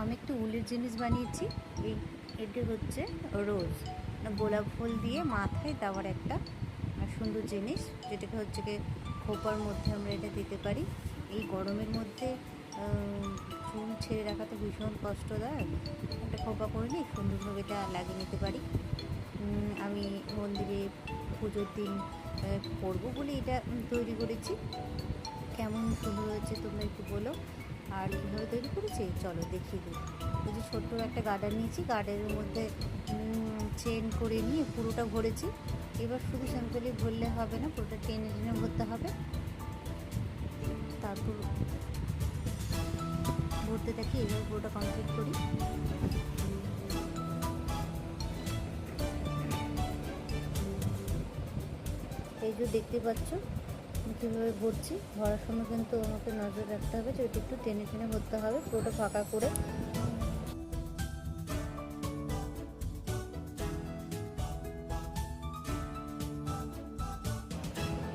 আমি একটু উলের জিনিস বানিয়েছি। এটা হচ্ছে রোজ গোলাপ ফুল দিয়ে মাথায় দেওয়ার একটা সুন্দর জিনিস, যেটাকে হচ্ছে কি খোপার মধ্যে আমরা এটা দিতে পারি। এই গরমের মধ্যে চুল ছেড়ে রাখা তো ভীষণ কষ্টদায়ক। একটা খোপা করে নিয়ে সুন্দরভাবে এটা লাগিয়ে নিতে পারি। আমি মন্দিরে পুজোর দিন করবো বলে এটা তৈরি করেছি। কেমন সুন্দর হয়েছে তোমরা একটু বলো। আর কীভাবে তৈরি করেছি চলো দেখিয়ে দিই। ওই যে ছোট্ট একটা গার্ডার নিয়েছি, গার্ডারের মধ্যে চেন করে নিয়ে পুরোটা ভরেছি। এবার শুধু সিম্পলি ভরলে হবে না, পুরোটা টেনে টেনে ভরতে হবে। তারপর ভরতে থাকি, এবার পুরোটা কমপ্লিট করি। এই যে দেখতে পাচ্ছ কীভাবে ভরছি। ভরার সময় কিন্তু আমাকে নজর রাখতে হবে যে ওইটা একটু টেনে টেনে ভরতে হবে, পুরোটা ফাঁকা করে।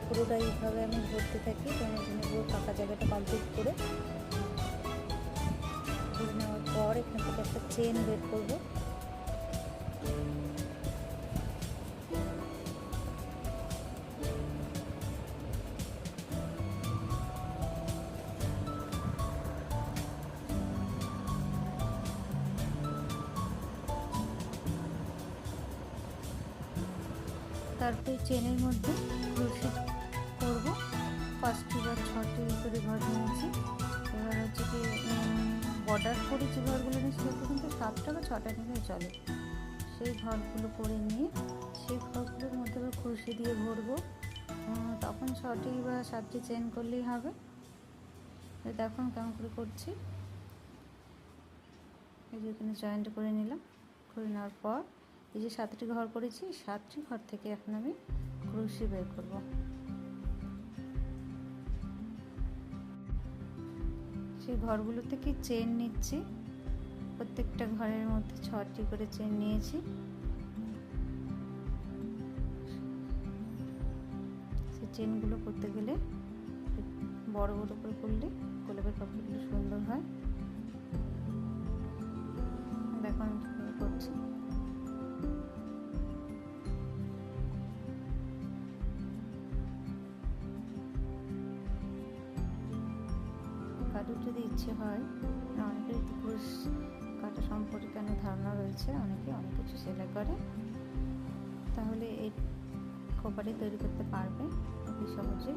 পুরোটা এইভাবে আমি ভরতে থাকি, টেনে টেনে পুরো ফাঁকা জায়গাটা কমপ্লিট করে। ভরে নেওয়ার পর এখান থেকে একটা চেন বের করবো। তারপরে চেনের মধ্যে ক্রোশেট করবো। 5টি বা 6টি করে ঘর নিয়েছি। এবার হচ্ছে কি বর্ডার করে যে ঘরগুলো নিয়েছি সেটা কিন্তু 7টা বা 6টা নিলে চলে। সেই ঘরগুলো করে নিয়ে সেই ঘরগুলোর মধ্যে আবার ক্রোশে দিয়ে ভরবো। তখন 6টি বা 7টি চেন করলেই হবে। দেখুন কেমন করে করছি। এই যে এখানে জয়েন্ট করে নিলাম। করে নেওয়ার পর এই যে 7টি ঘর করেছি, 7টি ঘর থেকে এখন আমি ক্রোশে বের করব। সেই ঘরগুলো থেকে চেন নিচ্ছি। প্রত্যেকটা ঘরের মধ্যে 6টি করে চেন নিয়েছি। সেই চেনগুলো করতে গেলে বড় বড় করে করলে গোলাপের পাপড়িগুলো সুন্দর হয়। দেখো আমি কীভাবে করছি। কারোর যদি ইচ্ছে হয়, অনেকের ক্রোশ কাটা সম্পর্কে অনেক ধারণা রয়েছে, অনেকে অনেক কিছু সেলাই করে, তাহলে এই খোপাটি তৈরি করতে পারবে অতি সহজে।